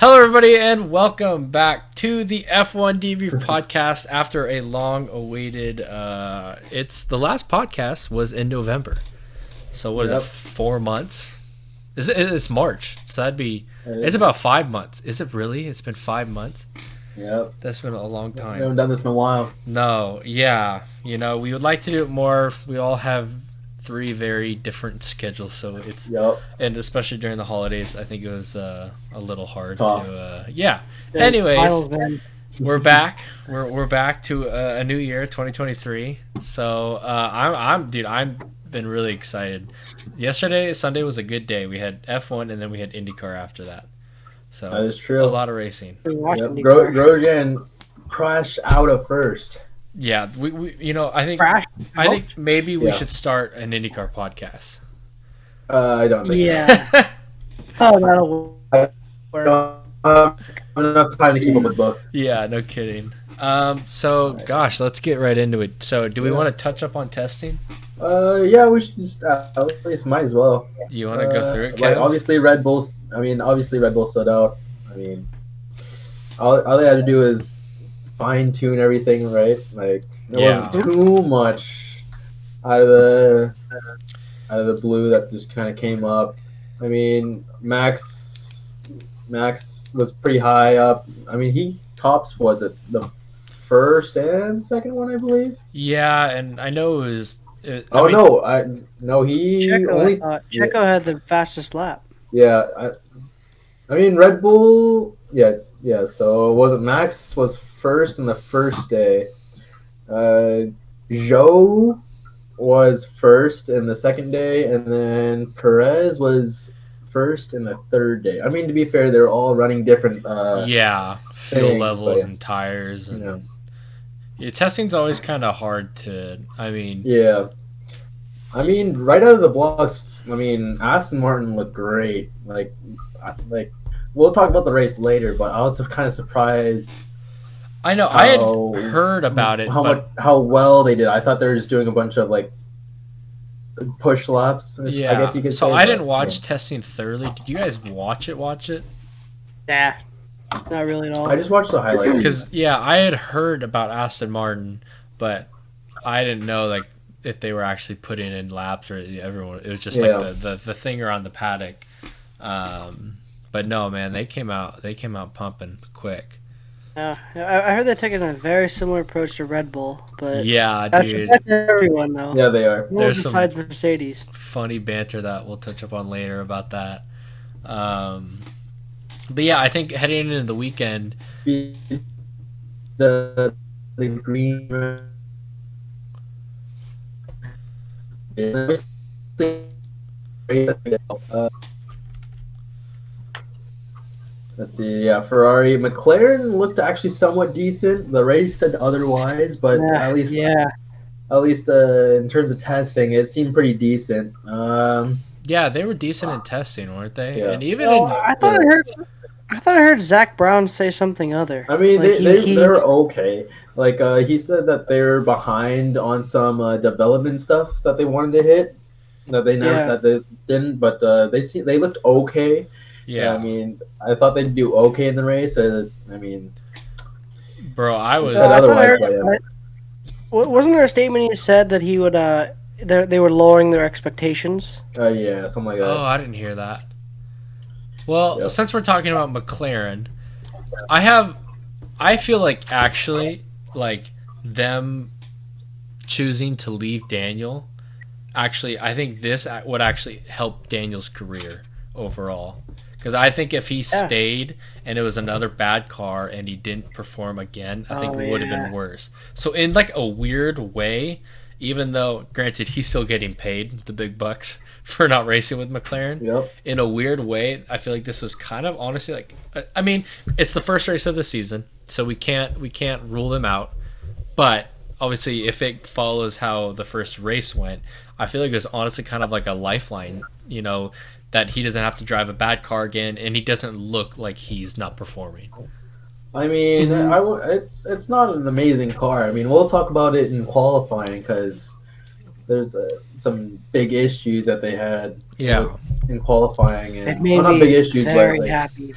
Hello, everybody, and welcome back to the F1 Debrief podcast. After a long-awaited, it's the last podcast was in November. So what is it? 4 months? It's March, so it's about 5 months. Is it really? It's been 5 months. Yep, that's been a long time. We haven't done this in a while. No, yeah, we would like to do it more. We all have three very different schedules, so it's and especially during the holidays, I think it was a little hard to Anyways, we're back. We're back to a new year, 2023. So I've been really excited. Sunday was a good day. We had F1 and then we had IndyCar after that. So that is true. A lot of racing. Grosjean crashed out of first. Yeah, we I think maybe we should start an IndyCar podcast. I don't think. Yeah. That'll work. Enough time to keep up with both. Yeah, no kidding. Gosh, let's get right into it. So, do we want to touch up on testing? Yeah, we should just at least might as well. You want to go through it, Like, obviously Red Bull stood out. I mean, all they had to do is fine tune everything, right? Like there wasn't too much out of the blue that just kind of came up. I mean, Max was pretty high up. I mean, he tops was it the first and second one, I believe. Yeah, and I know it was. He Checo had the fastest lap. Yeah, I mean Red Bull. Yeah. So wasn't Max was first in the first day. Zhou was first in the second day, and then Perez was first in the third day. I mean, to be fair, they're all running different. Fuel levels and tires, and testing's always kind of hard to. I mean, right out of the blocks, Aston Martin looked great. Like we'll talk about the race later, but I was kind of surprised. I know I had heard about it, how well they did. I thought they were just doing a bunch of like push laps. Yeah, I guess you could. So I didn't watch testing thoroughly. Did you guys watch it? Nah, not really at all. I just watched the highlights. Because I had heard about Aston Martin, but I didn't know if they were actually putting in laps or everyone. It was just the thing around the paddock. But no, man, they came out pumping quick. I heard they're taking a very similar approach to Red Bull, but that's everyone though. Yeah, they are. There's besides Mercedes. Funny banter that we'll touch up on later about that. But yeah, I think heading into the weekend, the green. Let's see. Yeah, Ferrari, McLaren looked actually somewhat decent. The race said otherwise, but at least in terms of testing, it seemed pretty decent. They were decent in testing, weren't they? Yeah. And even I thought I heard Zach Brown say something other. I mean, they're okay. Like he said that they're behind on some development stuff that they wanted to hit that they didn't, but they looked okay. Yeah, I mean, I thought they'd do okay in the race. Bro, wasn't there a statement he said that he would they were lowering their expectations? Yeah, something like that. Oh, I didn't hear that. Well, since we're talking about McLaren, I feel like actually them choosing to leave Daniel. Actually, I think this would actually help Daniel's career overall. Because I think if he stayed and it was another bad car and he didn't perform again, I think it would have been worse. So in a weird way, even though granted he's still getting paid the big bucks for not racing with McLaren, in a weird way, I feel like this is kind of honestly I mean, it's the first race of the season, so we can't rule them out. But obviously, if it follows how the first race went, I feel like it's honestly kind of like a lifeline, that he doesn't have to drive a bad car again, and he doesn't look like he's not performing. I mean, it's not an amazing car. I mean, we'll talk about it in qualifying because there's some big issues that they had in qualifying. And it made me not big issues, very but happy.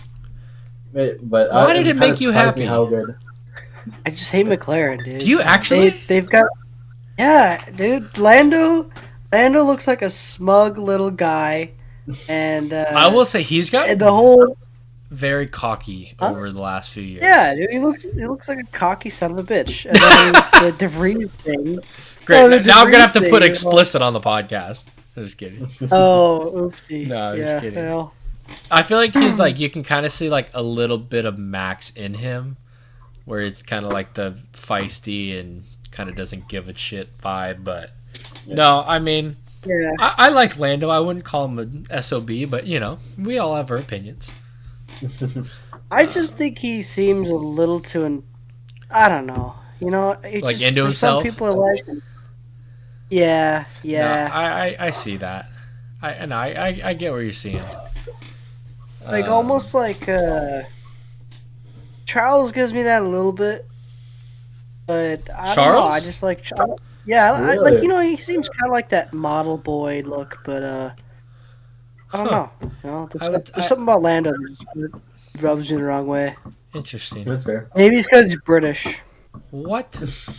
Why did it make you happy? Me how good. I just hate McLaren, dude. Do you actually? They've got. Yeah, dude. Lando looks like a smug little guy, and I will say he's got the whole. very cocky over the last few years. Yeah, dude, he looks like a cocky son of a bitch. And then the DeVries thing. Great. Now I'm gonna have to put explicit on the podcast. I'm just kidding. Oh, oopsie. No, I'm just kidding. Well. I feel like he's like, you can kind of see like a little bit of Max in him, where it's kind of like the feisty and kind of doesn't give a shit vibe. But no, I mean, I like Lando. I wouldn't call him an SOB, but you know, we all have our opinions. I just think he seems a little too. I don't know. You know, like into himself. Some people are like. Yeah. No, I see that. I get what you're seeing. Like almost like Charles gives me that a little bit, but I don't know. I just like Charles. Yeah, really? like, you know, he seems kind of like that model boy look, but I don't know. You know, there's something about Lando that rubs me the wrong way. Interesting. That's fair. Maybe it's because he's British. What?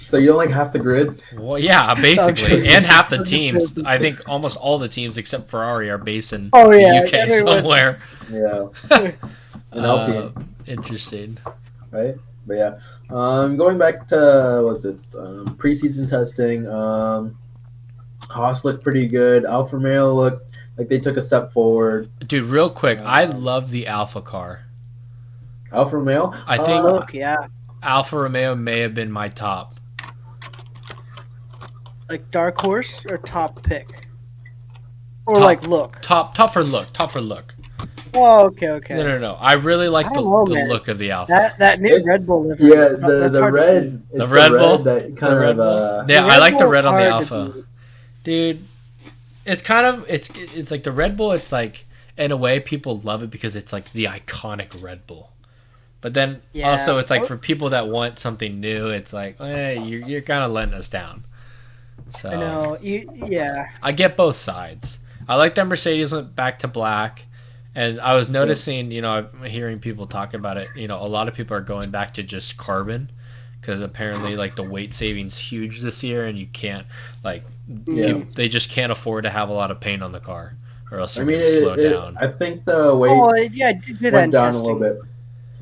So you don't like half the grid? Well, yeah, basically, and half the teams. I think almost all the teams except Ferrari are based in the UK somewhere. Yeah. Interesting. Right, but yeah. Going back to preseason testing. Haas looked pretty good. Alfa Romeo looked like they took a step forward. Dude, real quick, I love the Alfa car. Alfa Romeo. I think. Alfa Romeo may have been my top. Like dark horse or top pick? Or like look? Top for look. Oh, okay. No. I really like the look of the Alfa. That new Red Bull livery. Yeah, the red. The Red Bull. That kind of. Yeah, I like the red on the Alfa. Dude, it's kind of it's like the Red Bull. It's like in a way people love it because it's like the iconic Red Bull. But then also it's like for people that want something new, it's like, hey, you're kind of letting us down. So I know. I get both sides. I like that Mercedes went back to black, and I was noticing, you know, I'm hearing people talk about it. You know, a lot of people are going back to just carbon because apparently, like, the weight saving's huge this year, and you can't they just can't afford to have a lot of paint on the car, or else they're going to slow down. I think the weight went down a little bit.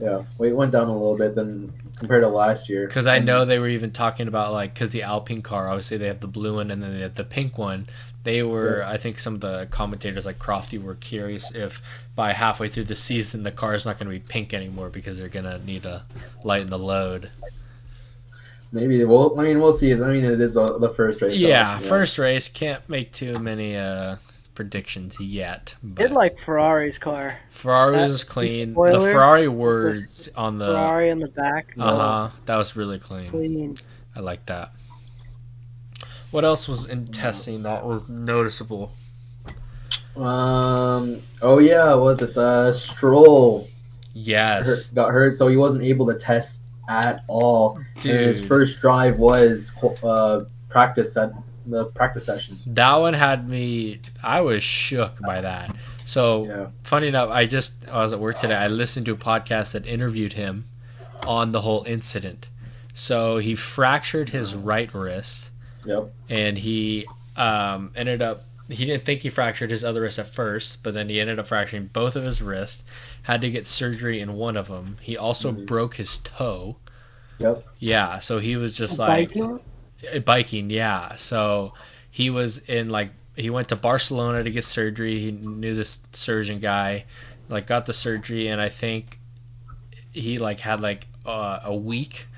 Yeah, weight went down a little bit than compared to last year. Because I know they were even talking about, like, because the Alpine car, obviously they have the blue one and then they have the pink one. They were, I think some of the commentators like Crofty were curious if by halfway through the season the car is not going to be pink anymore because they're going to need to lighten the load. Maybe. Well, I mean, we'll see. I mean, it is the first race. Yeah, first race. Can't make too many predictions yet. But did like Ferrari's car. Ferrari was clean. The Ferrari words on the Ferrari in the back. That was really clean. I like that. What else was in testing that was noticeable? Was it Stroll? Yes. Got hurt, so he wasn't able to test at all. Dude. And his first drive was practice sessions. That one had me. I was shook by that. So funny enough, I was at work today. I listened to a podcast that interviewed him on the whole incident. So he fractured his right wrist. Yep. And he ended up. He didn't think he fractured his other wrist at first, but then he ended up fracturing both of his wrists. Had to get surgery in one of them. He also broke his toe. Yep. Yeah. So he was just biking, yeah. So he was he went to Barcelona to get surgery. He knew this surgeon guy, got the surgery, and I think he had a week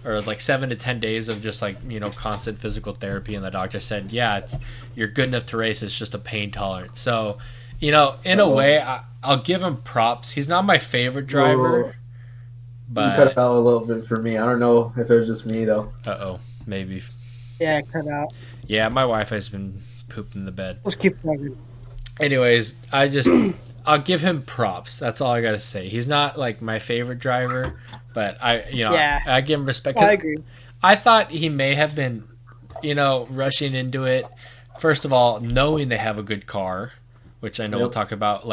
or 7 to 10 days of just constant physical therapy, and the doctor said, you're good enough to race. It's just a pain tolerance. So, in a way, I'll give him props. He's not my favorite driver, but you cut it out a little bit for me. I don't know if it was just me though. Maybe. Yeah, cut out. Yeah, my wife has been pooping the bed. Let's keep talking. Anyways, I'll give him props. That's all I gotta say. He's not my favorite driver, but I give him respect. I agree. I thought he may have been, rushing into it. First of all, knowing they have a good car, which I know we'll talk about.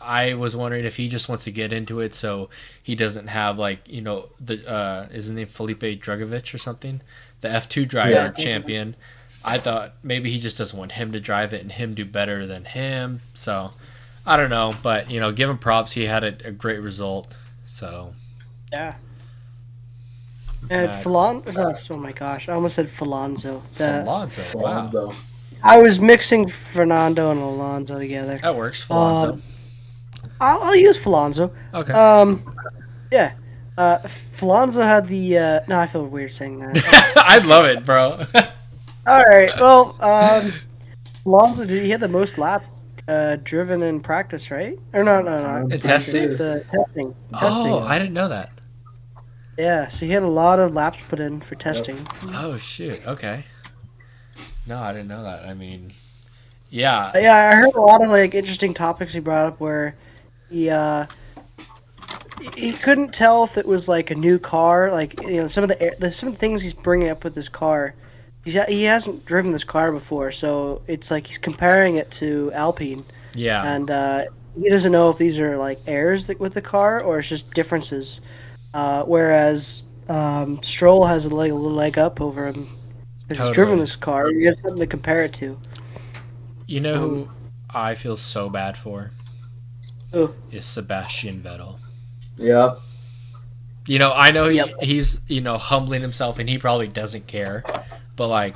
I was wondering if he just wants to get into it so he doesn't have the is his name Felipe Drugovich or something, the F2 driver champion. I thought maybe he just doesn't want him to drive it and him do better than him. So I don't know, but give him props. He had a great result. So yeah. And Falonzo, oh my gosh, I almost said Falonzo. Wow. I was mixing Fernando and Alonso together. That works, Falonzo. I'll use Falonzo. Okay. Yeah. Falonzo had the. No, I feel weird saying that. I love it, bro. All right. Well, Alonso, he had the most laps driven in practice, right? Or no. In testing? The testing. Oh, I didn't know that. Yeah, so he had a lot of laps put in for testing. Yep. Oh, shoot. Okay. No, I didn't know that. I mean, yeah. Yeah, I heard a lot of interesting topics he brought up where he couldn't tell if it was a new car, some of the things he's bringing up with his car. He hasn't driven this car before, so it's he's comparing it to Alpine. Yeah. And he doesn't know if these are errors with the car or it's just differences. Whereas Stroll has a little leg up over him because he's driven this car. He has something to compare it to. You know who I feel so bad for? Who? Is Sebastian Vettel. Yep. I know he's humbling himself and he probably doesn't care, but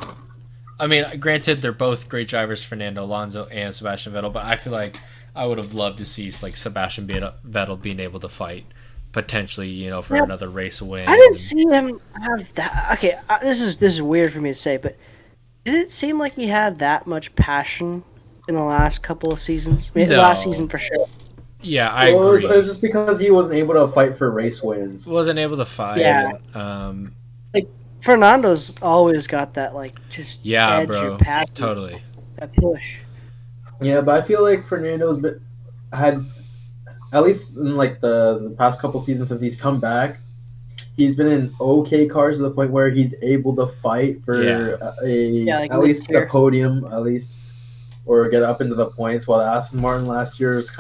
granted they're both great drivers, Fernando Alonso and Sebastian Vettel, but I feel like I would have loved to see Sebastian Vettel being able to fight potentially, for another race win. I didn't see him have that. Okay, this is weird for me to say, but did it seem like he had that much passion in the last couple of seasons? I mean, last season for sure. Yeah, I agree. It was just because he wasn't able to fight for race wins. Wasn't able to fight. Yeah. Fernando's always got that just edge bro. Or passion. Totally. That push. Yeah, but I feel like Fernando's had, at least in the past couple seasons since he's come back, he's been in okay cars to the point where he's able to fight for at least a podium, or get up into the points. While Aston Martin last year was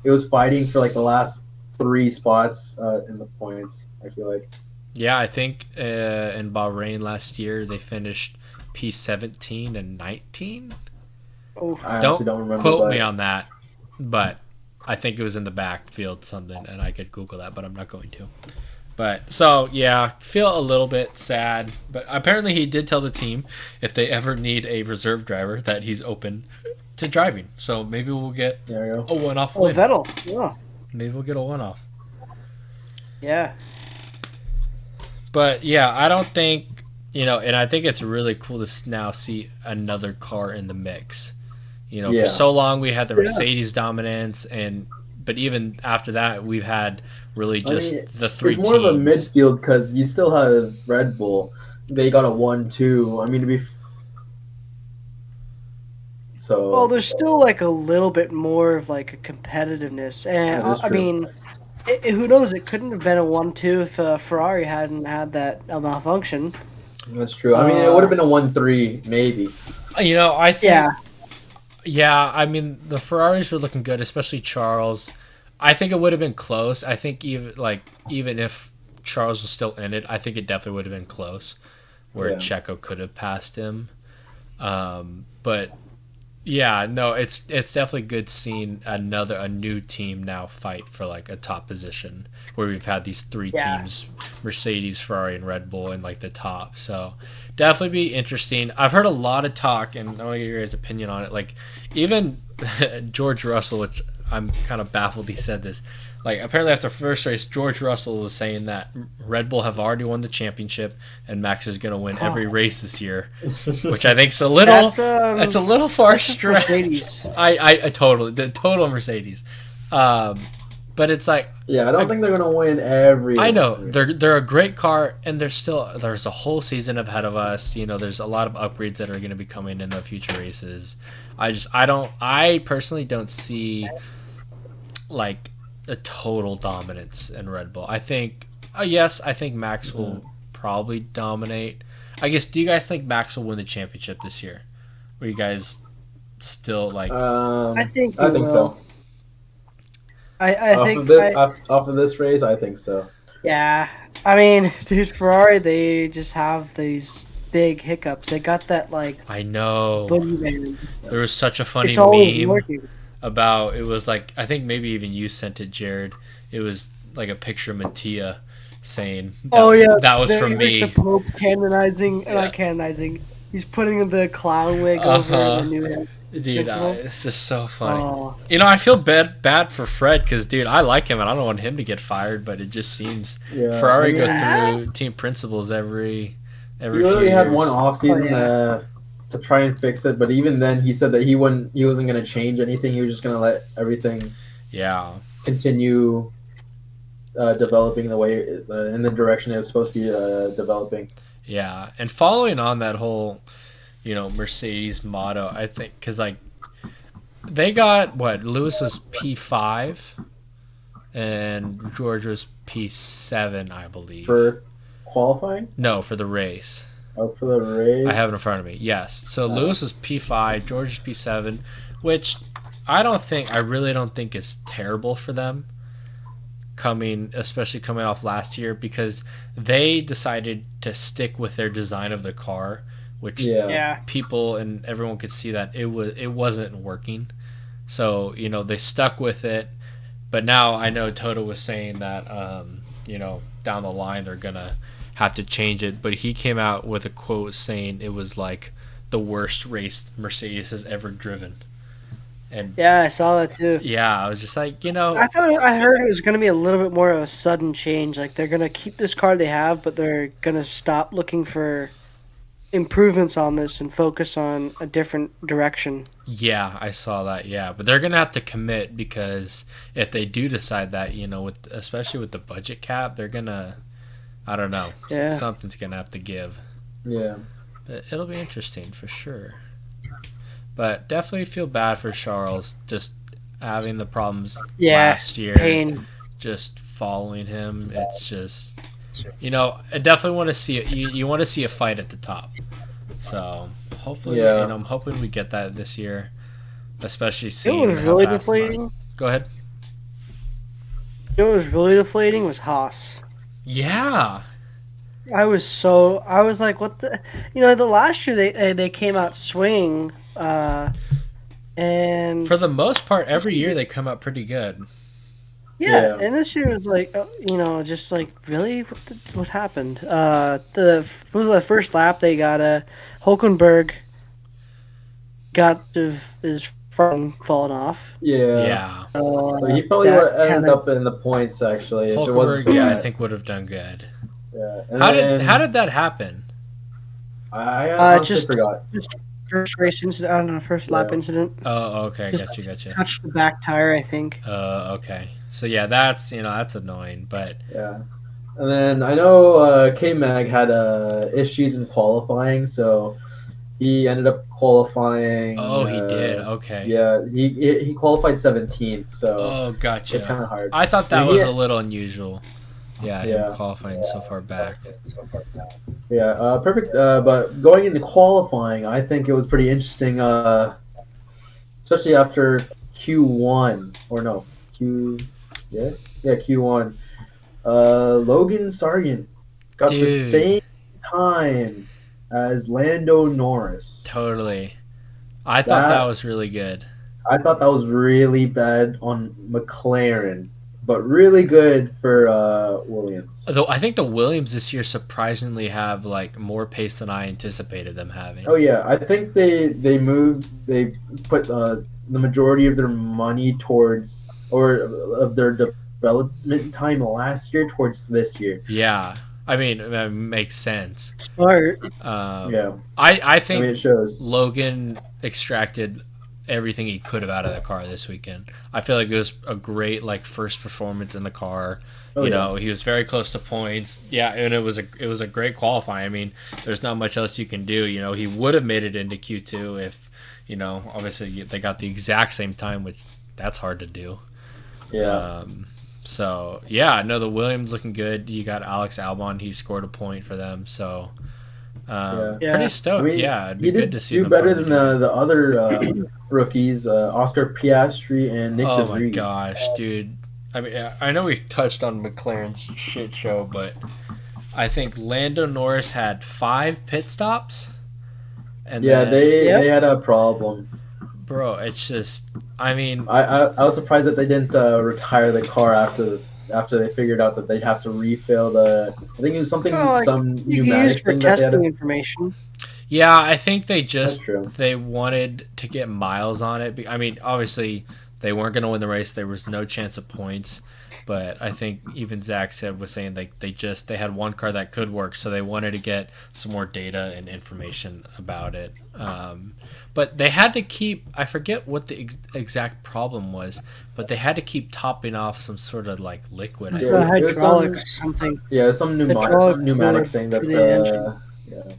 it was fighting for the last 3 spots in the points. I feel like. Yeah, I think in Bahrain last year they finished P17 and 19. Oh, I don't remember. Quote me on that, but I think it was in the backfield something, and I could Google that, but I'm not going to. But so yeah, feel a little bit sad, but apparently he did tell the team if they ever need a reserve driver that he's open to driving. So maybe we'll get a one-off win. Vettel, yeah. Maybe we'll get a one-off. Yeah. But yeah, I don't think and I think it's really cool to now see another car in the mix. For so long we had the Mercedes dominance, but even after that we've had really just the 3 teams. It's more of a midfield because you still have Red Bull. They got a 1-2. I mean, well, there's still a little bit more of a competitiveness, and I mean, who knows? It couldn't have been a 1-2 if Ferrari hadn't had that malfunction. That's true. I mean, it would have been a 1-3 maybe. I think. Yeah, I mean the Ferraris were looking good, especially Charles. I think it would have been close. I think even if Charles was still in it, I think it definitely would have been close, where Checo could have passed him. But yeah, no, it's definitely good seeing a new team now fight for a top position, where we've had these 3 teams, Mercedes, Ferrari, and Red Bull in the top. So definitely be interesting. I've heard a lot of talk, and I want to get your guys' opinion on it. Even George Russell, which I'm kind of baffled he said this. Apparently after the first race, George Russell was saying that Red Bull have already won the championship and Max is going to win every race this year, which I think is a little it's a little far stretch. I totally the total Mercedes, but it's I don't think they're going to win every. I know they're a great car, and there's a whole season ahead of us. There's a lot of upgrades that are going to be coming in the future races. I personally don't see a total dominance in Red Bull. I think I think Max will probably dominate. I guess, do you guys think Max will win the championship this year? Or you guys still like? I think he I think will. so. I Off of think this, off of this race, I think so. yeah. I mean, dude, Ferrari, they just have these big hiccups. They got that like I know boogeyman. there was such a funny It's always meme working. about it was like I think maybe even you sent it, Jared. It was like a picture of Mattia saying Oh yeah, that was the from like the me. Pope canonizing, Yeah. not canonizing. He's putting the clown wig Uh over the huh. new head Dude, principal. it's just so funny. Oh I feel bad for Fred because, dude, I like him and I don't want him to get fired, but it just seems Yeah, I Ferrari go mean, yeah. through team principals he every few literally had one years. off Oh season yeah. to try and fix it, but even then, he said that he wasn't going to change anything. He was just going to let everything Yeah, continue developing the way in the direction it was supposed to be developing. yeah. And following on that whole, Mercedes motto, I think, because, like, they got, what, Lewis was P5 and George was P7, I believe. For qualifying? No, for the race. Oh, for the race. I have it in front of me. Yes. So Lewis was P5, George is P7, which I really don't think is terrible for them especially coming off last year because they decided to stick with their design of the car, which Yeah. people and everyone could see that it wasn't working. So, they stuck with it. But now I know Toto was saying that down the line they're gonna have to change it, but he came out with a quote saying it was like the worst race Mercedes has ever driven. And Yeah, I saw that too. yeah, I was just like, I heard it was going to be a little bit more of a sudden change. Like they're going to keep this car they have, but they're going to stop looking for improvements on this and focus on a different direction. yeah, I saw that. Yeah, but they're gonna have to commit because if they do decide that, especially with the budget cap, they're gonna, I don't know, Yeah. something's gonna have to give. Yeah. But it'll be interesting for sure. But definitely feel bad for Charles just having the problems last year, Pain. just following him. It's just, I definitely want to see it. You want to see a fight at the top. So hopefully, Yeah. I'm hoping we get that this year, especially It seeing was how really fast. deflating. Go ahead. You know what was really deflating was Haas. Yeah. I was like, what the, the last year they came out swinging, and For the most part, every year they come out pretty good. yeah, Yeah. and this year was like, just like really, what happened? What was the first lap they got Hulkenberg got his front falling off. Yeah. Yeah. So he probably That would have ended kinda- up in the points actually if it wasn't Hulkenberg, for I that. think would have done good. Yeah. And How then, did that happen? I honestly just- forgot. First race incident, I don't know, first lap Yeah. incident. Oh, okay, Just gotcha. touched the back tire, I think. Okay. So yeah, that's that's annoying, but Yeah. And then I know K Mag had issues in qualifying, so he ended up qualifying. oh, he did. Okay. Yeah, he qualified 17th, so Oh, gotcha. it's kind of hard. I thought that Yeah, was a little unusual. Yeah, Yeah. him qualifying so far back. Yeah, perfect. But going into qualifying, I think it was pretty interesting, especially after Q1 or no Q1. Logan Sargent got the Dude. same time as Lando Norris. Totally. I thought that was really good. I thought that was really bad on McLaren, but really good for Williams. Though I think the Williams this year surprisingly have like more pace than I anticipated them having. Oh yeah, I think they put the majority of their money towards or of their development time last year towards this year. Yeah. I mean, it makes sense. Smart. Yeah, I I think mean it shows. Logan extracted everything he could have out of the car this weekend. I feel like it was a great like first performance in the car. Oh, yeah. He was very close to points. Yeah, and it was a great qualifying. I mean, there's not much else you can do. He would have made it into Q2 if, obviously they got the exact same time, which that's hard to do. Yeah, So yeah, no, the Williams looking good. You got Alex Albon. He scored a point for them. So Pretty Yeah. I stoked. mean, Yeah, it'd be he good to did see do them better finally than do that. the other rookies, Oscar Piastri and Nick Oh my DeVries. gosh, dude. I mean, I know we've touched on McLaren's shit show, but I think Lando Norris had 5 pit stops, and Yeah, then, Yep. they had a problem. bro, it's just, I mean, I was surprised that they didn't retire the car after they figured out that they'd have to refill the. I think it was Well, like, some you can use pneumatic for thing that they had. testing information. yeah, I think That's true. they wanted to get miles on it. I mean, obviously they weren't going to win the race. There was no chance of points, but I think even Zach said was saying like they had one car that could work, so they wanted to get some more data and information about it. But they had to keep, I forget what the exact problem was, but they had to keep topping off some sort of like liquid. I It's Yeah, the think. it was some hydraulics, something. some Hydraulic pneumatic fluid thing for that the engine. yeah.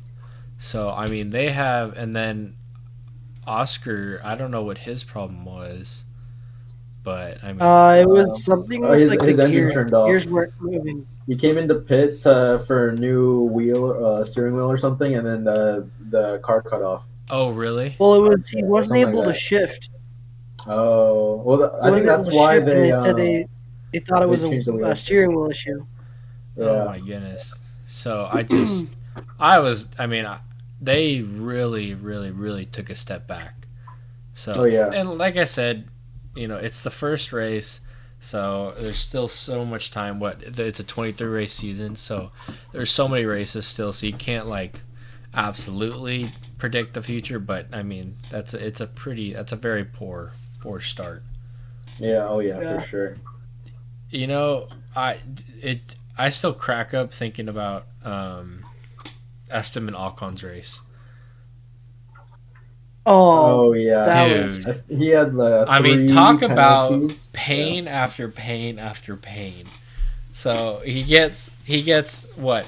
So I mean they have, and then Oscar, I don't know what his problem was, but I mean, It was something with like the His engine gears. turned The off. gears weren't moving. He came into pit for a new steering wheel or something, and then the car cut off. oh really? Well, it was he wasn't Something like able to that. shift. Oh well, He I think wasn't able that's to why shift, and they said they thought it they was changed the a wheel. steering wheel issue. Oh Yeah, my goodness. So I was, I mean, they really, really, really took a step back. So, Oh, yeah. and like I said, it's the first race, so there's still so much time. It's a 23 race season, so there's so many races still, so you can't like absolutely predict the future. But I mean, that's a very poor start. yeah, oh yeah, Yeah. for sure. You know, I still crack up thinking about Esteban Ocon's race. Oh, Oh yeah, that was Dude, he had I mean, three talk about penalties. pain after pain after pain. So he gets what?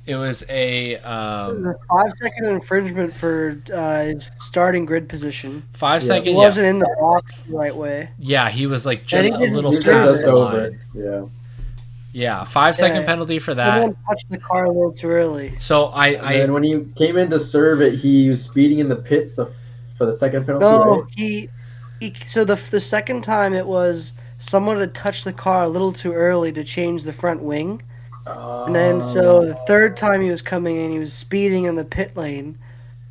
It was a a 5-second infringement for his starting grid position. five Yeah. second. He wasn't in the box the right way. Yeah, he was like And just he a didn't little He was serve past just it. the over. line. Yeah. Yeah, 5 second Yeah. penalty for that. Someone touched the car a little too early. So And then when he came in to serve it, he was speeding in the pits for the second penalty, No, right? he so the second time it was someone had touched the car a little too early to change the front wing. And then so the third time he was coming in, he was speeding in the pit lane.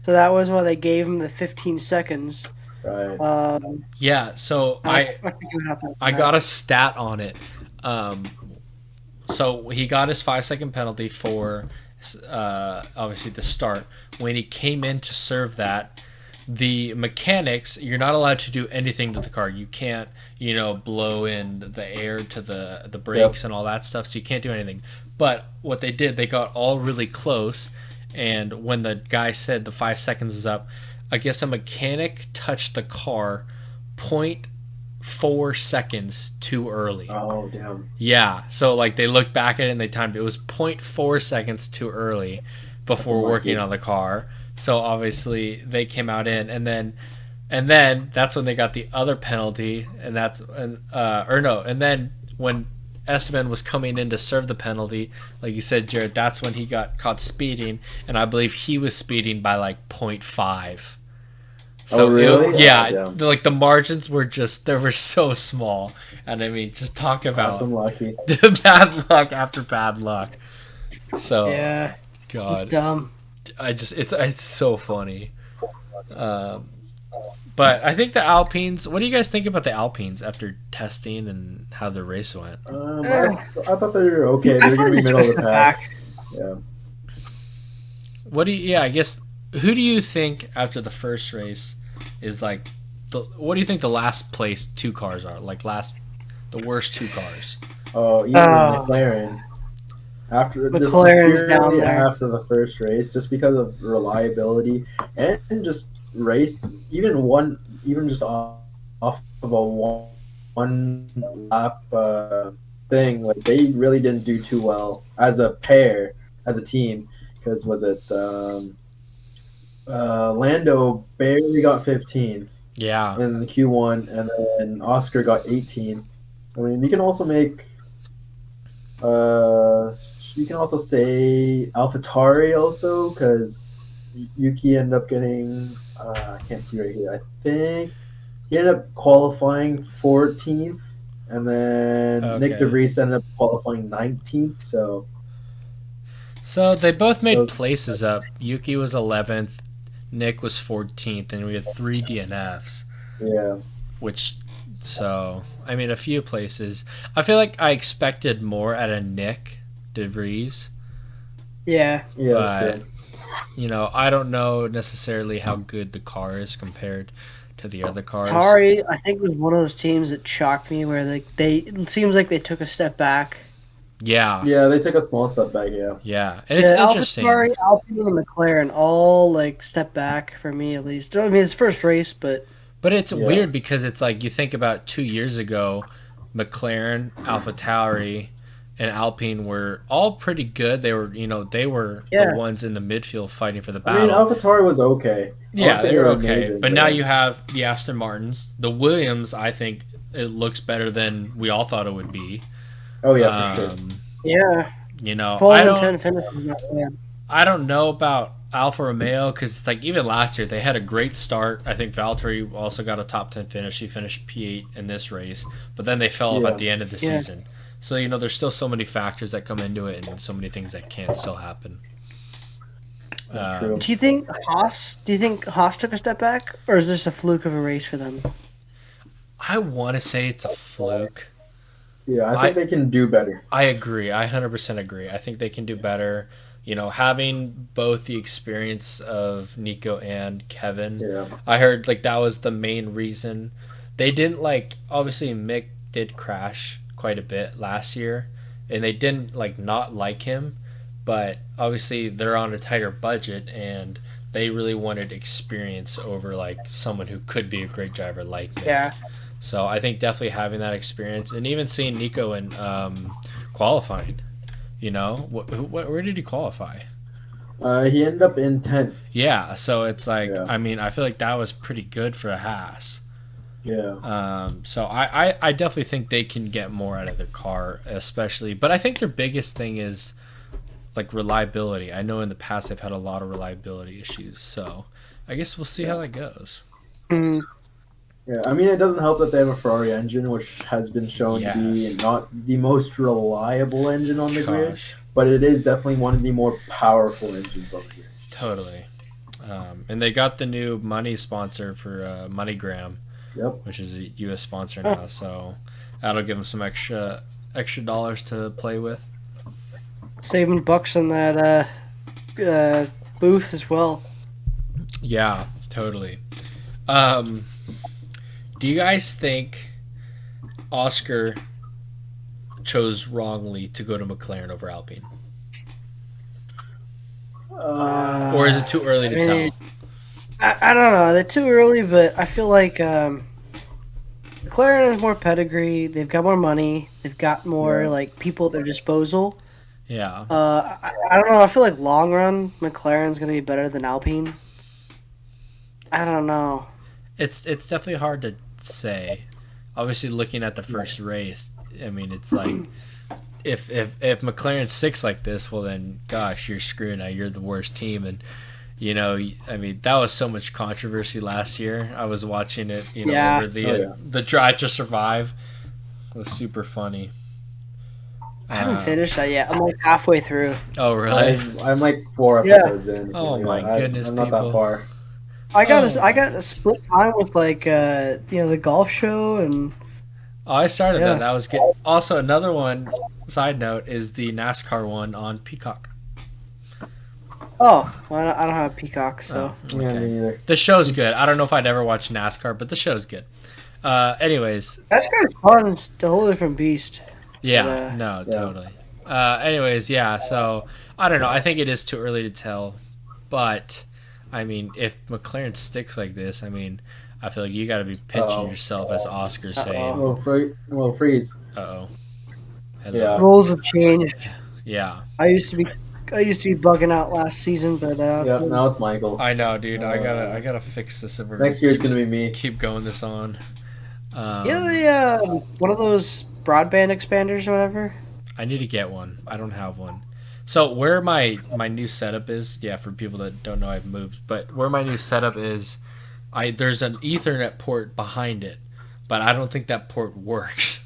So that was why they gave him the 15 seconds. Right. yeah, so I forget what happened. I got a stat on it. So he got his 5 second penalty for obviously the start. When he came in to serve that, the mechanics, you're not allowed to do anything to the car. You can't, blow in the air to the brakes and all that stuff. So you can't do anything. But what they did, they got all really close. And when the guy said the 5 seconds is up, I guess a mechanic touched the car 0.4 seconds too early. Oh damn. Yeah, so like they looked back at it and they timed it. It was 0.4 seconds too early before working on the car. So obviously they came out and then that's when they got the other penalty, and then when Esteban was coming in to serve the penalty, like you said, Jared, that's when he got caught speeding, and I believe he was speeding by like 0.5. So really? like the margins they were so small, and I mean, just talk about That's unlucky. bad luck after bad luck. So Yeah, it's God, dumb. it's so funny. But I think the Alpines. What do you guys think about the Alpines after testing and how the race went? I thought they were okay. I They're feel gonna like be they middle took of a the step pack. back. Yeah. What do you? Yeah, I guess. Who do you think after the first race is like? What do you think the last place 2 cars are? Like the worst 2 cars. Oh, easily McLaren. McLaren's down there. After the first race, just because of reliability and just raced even just off of a one lap thing. Like they really didn't do too well as a pair, as a team. Because was it Lando barely got 15th Yeah. in the Q1, and then Oscar got 18th. I mean, you can also make you can also say AlphaTauri also because Yuki ended up getting. I can't see right here. I think he ended up qualifying 14th, and then Nick Okay. DeVries ended up qualifying 19th. So they both made Those- places up. Yuki was 11th, Nick was 14th, and we had 3 DNFs. yeah, Which, so I mean, a few places. I feel like I expected more out of Nick DeVries, Yeah. yeah, that's but true. I don't know necessarily how good the car is compared to the other cars. Atari, I think, was one of those teams that shocked me where they it seems like they took a step back. Yeah, Yeah, they took a small step back. Yeah, yeah, and it's interesting. AlphaTauri, Alpine, and McLaren all like step back for me at least. I mean, it's first race, but But it's yeah, weird because it's like you think about 2 years ago, McLaren, AlphaTauri, and Alpine were all pretty good. They were the yeah, ones in the midfield fighting for the I mean, battle. AlphaTauri was okay. I Yeah, wouldn't say they they were were okay. amazing. But now you have the Aston Martins, the Williams. I think it looks better than we all thought it would be. Oh yeah, for sure. yeah, I 12 and don't 10 finish is not bad. I don't know about Alfa Romeo because like even last year they had a great start. I think Valtteri also got a top 10 finish. He finished P8 in this race, but then they fell off Yeah, at the end of the Yeah. season. So there's still so many factors that come into it, and so many things that can still happen. that's true. Do you think Haas took a step back, or is this a fluke of a race for them? I want to say it's a fluke. Yeah, I think they can do better. I agree. I 100% agree. I think they can do better. Having both the experience of Nico and Kevin, Yeah, I heard like that was the main reason. They didn't like obviously Mick did crash quite a bit last year, and they didn't like not like him, but obviously they're on a tighter budget and they really wanted experience over like someone who could be a great driver like Mick. Yeah, So I think definitely having that experience and even seeing Nico in qualifying, where did he qualify? he ended up in 10th. Yeah, so it's like Yeah. I mean I feel like that was pretty good for a Haas. Yeah, So I definitely think they can get more out of their car, especially. But I think their biggest thing is like reliability. I know in the past they've had a lot of reliability issues, so I guess we'll see how that goes. Mhm. yeah. I mean, it doesn't help that they have a Ferrari engine, which has been shown to be Yes. not the most reliable engine on the grid, Gosh, but it is definitely one of the more powerful engines on the grid. totally. And they got the new money sponsor for MoneyGram, Yep. which is a U.S. sponsor now. So that'll give them some extra dollars to play with. saving bucks on that booth as well. Yeah, totally. Um, do you guys think Oscar chose wrongly to go to McLaren over Alpine, or is it too early to I mean, tell? I don't know. They're too early, but I feel like McLaren has more pedigree. They've got more money. They've got more Yeah. like people at their disposal. Yeah, I don't know. I feel like long run McLaren's gonna be better than Alpine. I don't know. it's definitely hard to say. Obviously, looking at the first race, I mean, it's like if McLaren sticks like this, well then, gosh, you're screwed now. You're the worst team, and I mean, that was so much controversy last year. I was watching it, Yeah. over the Drive to Survive. It was super funny. I haven't finished that yet. I'm like halfway through. Oh, really? I'm like 4 Yeah. episodes in. Oh my goodness, I'm not people. that far. I got Oh. I got a split time with like the golf show and Oh, I started Yeah. that. That was good. Also, another one, side note, is the NASCAR one on Peacock. well, I don't have a Peacock, so Oh, Yeah, okay. me neither. The show's good. I don't know if I'd ever watch NASCAR, but the show's good. Anyways, that's kind of fun. It's a whole different beast. yeah, But, no, Yeah. totally. Anyways, yeah. So I don't know. I think it is too early to tell, but I mean, if McLaren sticks like this, I mean, I feel like you got to be pinching Uh-oh. yourself, as Oscar's saying. Well, freeze. Uh oh. Yeah. Rules have changed. Yeah. I used to be bugging out last season, but Yeah, now it's Michael. I know, dude. I gotta fix this. If we're Next year's gonna be me. keep going this on. one of those broadband expanders or whatever. I need to get one. I don't have one. So where my new setup is, yeah, for people that don't know, I've moved, but where my new setup is, there's an Ethernet port behind it, but I don't think that port works.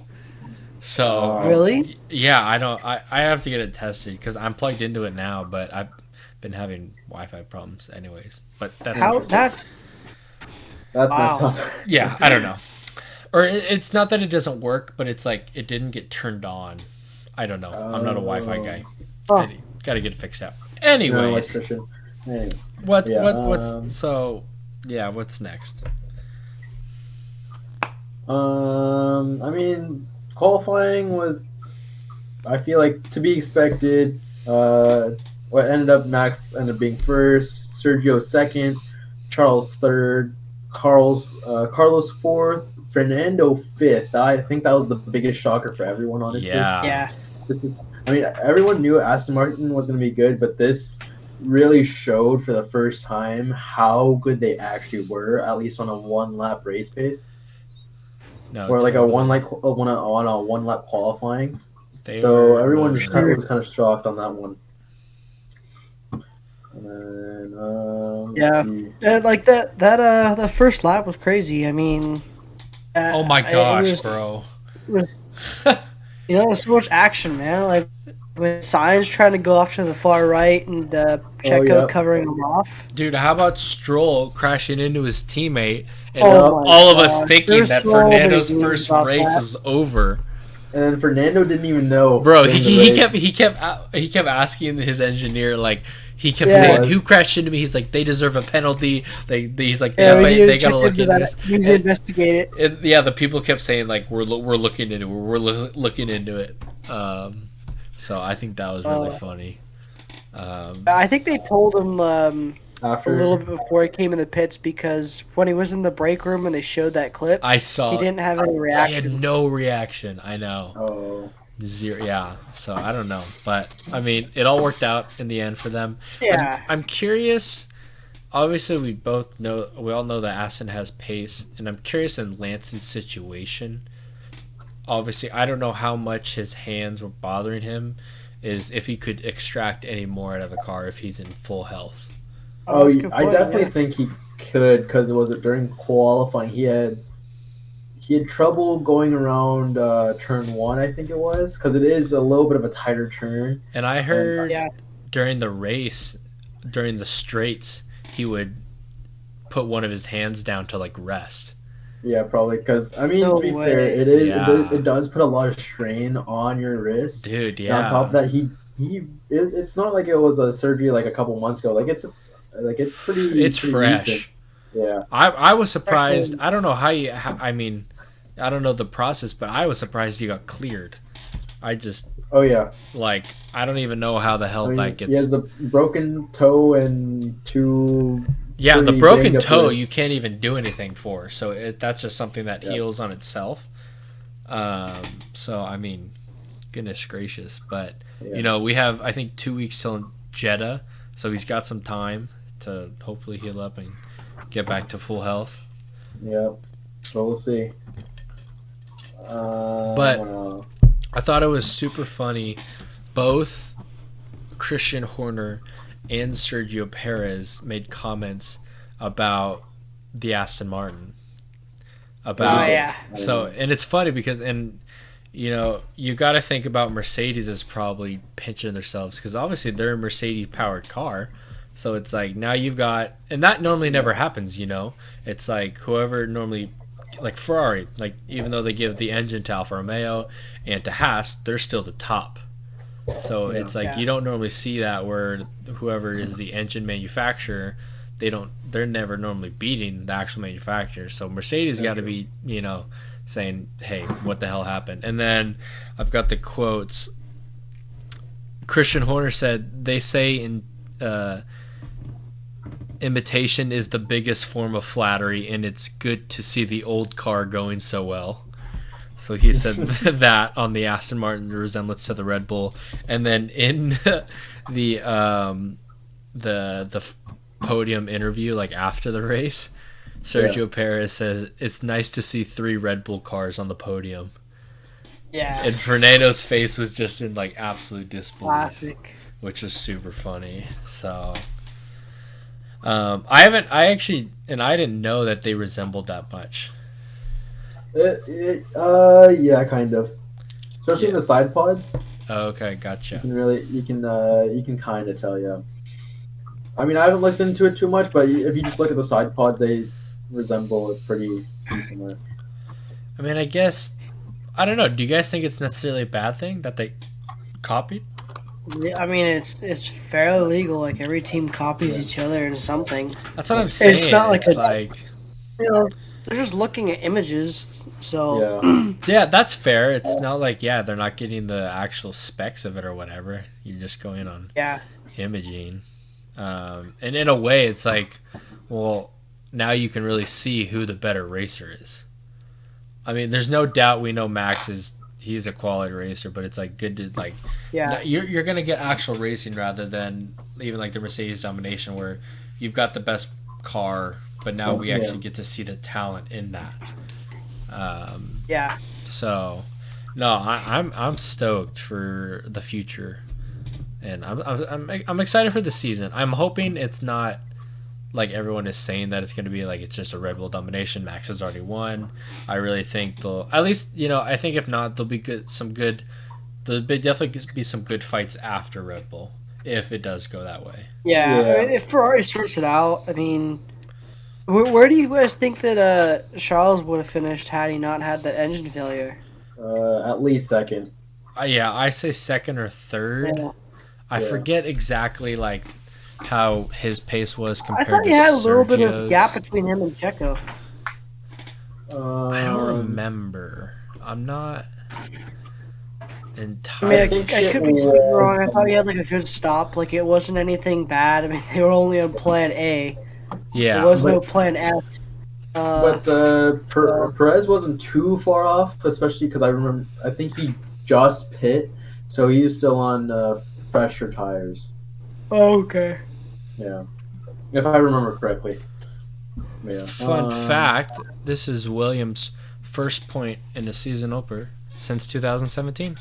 So Really? yeah, I have to get it tested because I'm plugged into it now, but I've been having Wi-Fi problems anyways. But that's How Interesting. That's messed wow. up. yeah, I don't know. Or it's not that it doesn't work, but it's like it didn't get turned on. I don't know. I'm not a Wi-Fi guy. Oh. Got to get it fixed out. No, like Anyways, Christian. Anyway, what yeah. what's so yeah, what's next? I mean, qualifying was, I feel like, to be expected. What ended up, Max ended up being first, Sergio second, Charles third, Carlos fourth, Fernando fifth. I think that was the biggest shocker for everyone, honestly. Yeah. Yeah. I mean, everyone knew Aston Martin was going to be good, but this really showed for the first time how good they actually were, at least on a one lap race pace. No, Or like totally. on a one lap qualifying. They So were everyone just moving. was kind of shocked on that one. And then Yeah. let's see. Like the first lap was crazy. I mean, Oh my it gosh, bro. was so much action, man. Like with Sainz trying to go off to the far right and Checo yeah. covering him off. Dude, how about Stroll crashing into his teammate and Oh my all of us gosh. thinking There's that so Fernando's many memes first about race that. was over? And then Fernando didn't even know. Bro, during the he race. kept asking his engineer, like, he kept Yeah. saying, "Who crashed into me?" He's like, "They deserve a penalty." He's like, Yeah, we need they to gotta check look into into that. this. We need to investigate it. And yeah, the people kept saying like, we're looking into it. Looking into it. So I think that was really funny. I think they told him a After little bit before he came in the pits because when he was in the break room and they showed that clip, I saw he didn't have any he had reaction. no reaction. I know. Oh, Zero, yeah. So I don't know, but I mean, it all worked out in the end for them. Yeah. I'm curious. Obviously, we all know that Aston has pace, and I'm curious in Lance's situation. Obviously, I don't know how much his hands were bothering him, is if he could extract any more out of the car if he's in full health. That's a good I point, definitely yeah. think he could, because it was during qualifying. He had trouble going around turn one, I think it was, because it is a little bit of a tighter turn. And I heard Yeah. during the race, during the straights, he would put one of his hands down to like rest. Yeah, probably, because I mean, No to be way. fair, Yeah. it does put a lot of strain on your wrist. Dude, And on top of that, it's not like it was a surgery like a couple months ago. It's pretty It's pretty fresh. recent. Yeah. I was surprised. Freshman. I don't know I mean, I don't know the process, but I was surprised he got cleared. I just Oh yeah. like I don't even know how the hell I mean, that gets. he has a broken toe and two. Yeah, the pretty broken banged up toe wrists. you can't even do anything for. So that's just something that Yeah. heals on itself. So I mean, goodness gracious, but Yeah. we have I think 2 weeks till Jeddah, so he's got some time to hopefully heal up and get back to full health. Yep. So we'll see. But I thought it was super funny. Both Christian Horner and Sergio Perez made comments about the Aston Martin. About Oh, yeah. so, and it's funny because you got to think about Mercedes as probably pinching themselves because obviously they're a Mercedes powered car. So it's like now you've got, and that normally never happens. It's like whoever normally, like Ferrari, like even though they give the engine to Alfa Romeo and to Haas, they're still the top. So it's like Yeah. you don't normally see that where whoever is the engine manufacturer, they're never normally beating the actual manufacturer. So Mercedes got to be, saying, "Hey, what the hell happened?" And then I've got the quotes. Christian Horner said, "They say imitation is the biggest form of flattery, and it's good to see the old car going so well." So he said that on the Aston Martin resemblance to the Red Bull, and then in the podium interview, like after the race, Sergio Perez says it's nice to see 3 Red Bull cars on the podium, Yeah. and Fernando's face was just in like absolute disbelief. Classic. which is super funny. So I didn't know that they resembled that much. Yeah, kind of. Especially in Yeah. the side pods, Okay, you gotcha. can really, you can kind of tell, yeah. I mean, I haven't looked into it too much, but if you just look at the side pods, they resemble it pretty similar. I mean, I guess I don't know. Do you guys think it's necessarily a bad thing that they copied? Yeah, I mean, it's fairly legal. Like every team copies Yeah, each other in something. That's what I'm It's saying. not like It's a, like, you know, they're just looking at images. So yeah, yeah, that's fair. It's not like, yeah, they're not getting the actual specs of it or whatever. You're just going on yeah, imaging. And in a way, it's like, well, now you can really see who the better racer is. I mean, there's no doubt we know Max is he's a quality racer, but it's like good to like yeah, you're gonna get actual racing rather than even like the Mercedes domination where you've got the best car, but now we yeah. actually get to see the talent in that. Um, yeah. so no, I'm stoked for the future, and I'm excited for the season. I'm hoping it's not like everyone is saying that it's going to be like it's just a Red Bull domination. Max has already won. I really think they'll at least I think if not there'll be good. There'll definitely be some good fights after Red Bull if it does go that way. Yeah, I Yeah. mean, if Ferrari sorts it out, I mean, where do you guys think that Charles would have finished had he not had that engine failure? At least second. Yeah, I say second or third. Yeah. I Yeah. forget exactly like how his pace was I compared thought to you had a little bit of gap Sergio's. between him and Checo. I don't Um, remember. I'm not I mean, I entirely think I it could be speaking was. wrong. I thought he had like a good stop. Like it wasn't anything bad. I mean, they were only on Plan A. There Yeah. was no But Plan F. Uh, Perez wasn't too far off, especially because I remember. I think he just pit, so he was still on fresher tires. okay. Yeah, if I remember correctly. Yeah. Fun fact: this is Williams' first point in a season opener since 2017.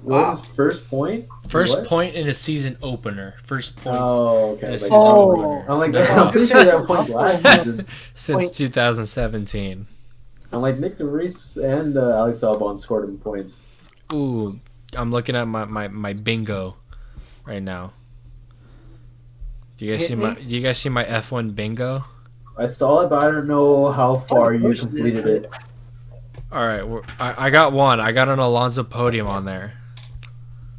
Williams' first point. First What? point in a season opener. First points Oh, okay. in a Like, season opener. I'm like, No, I'm no. pretty sure that points last season. Since Point. 2017. I'm like Nick DeVries and Alex Albon scored him points. Ooh, I'm looking at my bingo right now. Do you guys Hit see me. my Do you guys see my F1 bingo? I saw it, but I don't know how far you posted completed it. it. All right, I got one. I got an Alonso podium on there.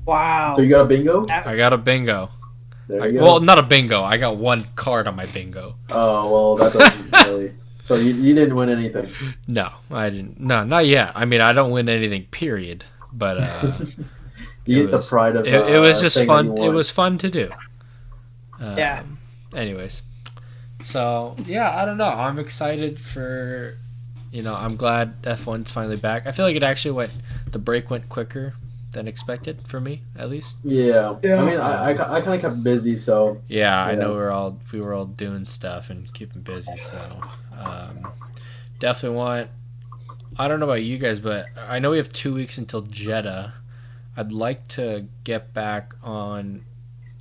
Wow. So you got a bingo? I got a bingo. There you go. Well, not a bingo. I got one card on my bingo. Oh well, that doesn't really. So you didn't win anything. No, I didn't. No, not yet. I mean, I don't win anything. Period. But You it get the was pride of. it was just saying that fun. you It won. was fun to do. Yeah. Anyways, so yeah, I don't know. I'm excited for. I'm glad F1's finally back. I feel like it actually went. The break went quicker than expected for me, at least. Yeah. Yeah. I mean, I kind of kept busy, so Yeah, I know Yeah. we were all doing stuff and keeping busy. So definitely want. I don't know about you guys, but I know we have 2 weeks until Jeddah. I'd like to get back on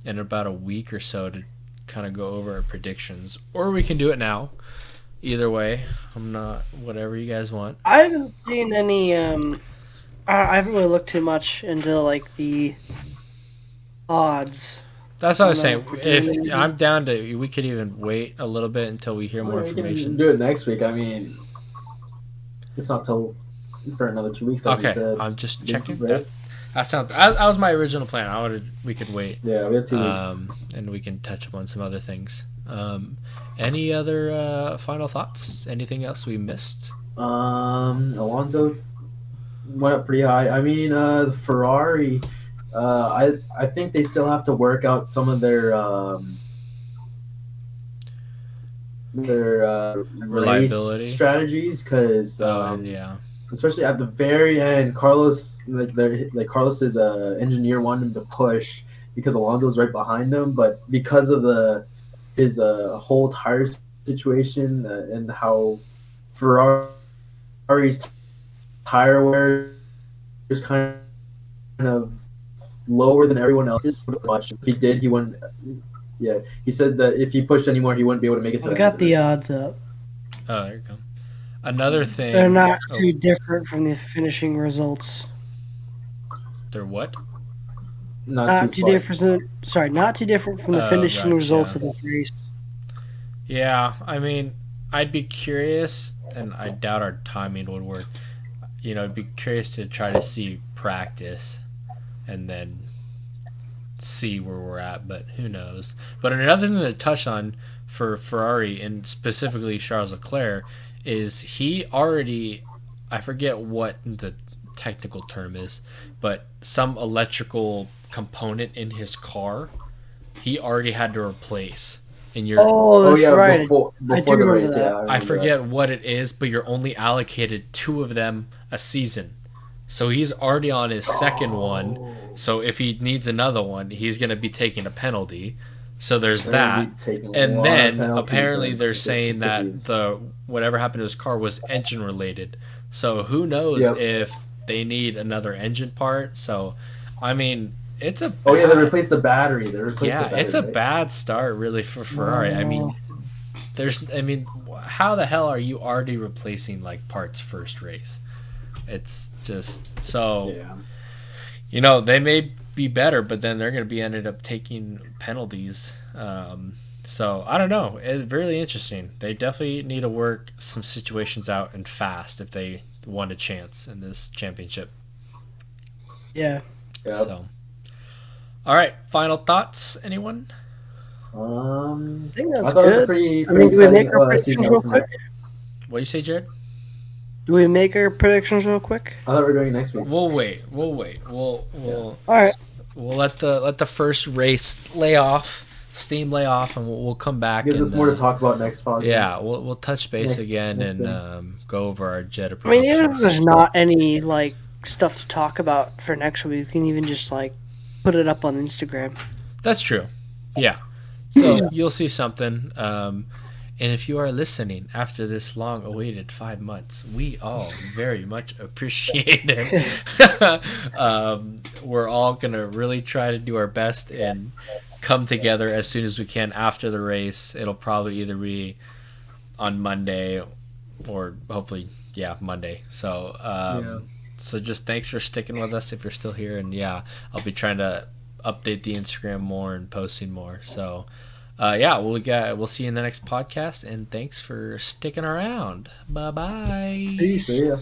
in about a week or so to kind of go over our predictions, or we can do it now. Either way, I'm not whatever you guys want. I haven't seen any. I haven't really looked too much into like the odds. That's what I was I don't saying. know if we're doing If anything. I'm down to, we could even wait a little bit until we hear more we can information. do it next week. I mean, it's not till for another 2 weeks, like you Okay, said. I'm just Right? checking. That sounds. That was my original plan. We could wait. Yeah, we have 2 weeks. And we can touch upon some other things. Any other final thoughts? Anything else we missed? Alonso went up pretty high. I mean, Ferrari. I think they still have to work out some of their Reliability. race strategies because Yeah. especially at the very end, Carlos Carlos's engineer wanted him to push because Alonso's right behind him, but because of his whole tire situation and how Ferrari's tire wear is kind of lower than everyone else's. If he did, he wouldn't. Yeah, he said that if he pushed anymore, he wouldn't be able to make it to I've the got end. the odds up. Oh, there you go. Another They're thing. not Oh, too different from the finishing results. they're what? Not too far. Not too different from the finishing results Gotcha. of this race. Yeah, I mean, I'd be curious, and I doubt our timing would work. I'd be curious to try to see practice, and then see where we're at, but who knows. But another thing to touch on for Ferrari and specifically Charles Leclerc is he already, I forget what the technical term is, but some electrical component in his car he already had to replace. And you're Oh, Oh that's yeah, right. before I before do the remember race, that. yeah, I I remember that. forget what it is, but you're only allocated 2 of them a season. So he's already on his second one. So if he needs another one, he's going to be taking a penalty. So there's They're gonna that. be taking a And lot of then penalties apparently they're saying with that these. the whatever happened to his car was engine related. So who knows Yep. if they need another engine part. So I mean, it's a Oh yeah, they bad replaced the battery. They replaced the yeah, it's battery, a right? bad start really for Ferrari. I mean, how the hell are you already replacing like parts first race? It's just so Yeah. they may be better, but then they're going to be ended up taking penalties. So I don't know. It's really interesting. They definitely need to work some situations out and fast if they want a chance in this championship. Yeah. Yep. So, all right. Final thoughts, anyone? I think I that's thought it was a good. pretty I mean, do we exciting make our season predictions real opener. quick? What do you say, Jared? Do we make our predictions real quick? I thought we were doing it next week. We'll wait. We'll All right. we'll let the first race steam lay off, and we'll come back. Gives and, us more to talk about next podcast. Yeah, we'll touch base Next- again next and thing. go over our Jetta I mean, even if predictions. there's not any like stuff to talk about for next week, we can even just like put it up on Instagram. That's true. Yeah. So you'll see something. And if you are listening after this long-awaited 5 months, we all very much appreciate it. We're all gonna really try to do our best and come together as soon as we can after the race. It'll probably either be on Monday or hopefully, Monday. So, so just thanks for sticking with us if you're still here. And I'll be trying to update the Instagram more and posting more. So, we'll see you in the next podcast. And thanks for sticking around. Bye bye. Peace. See ya.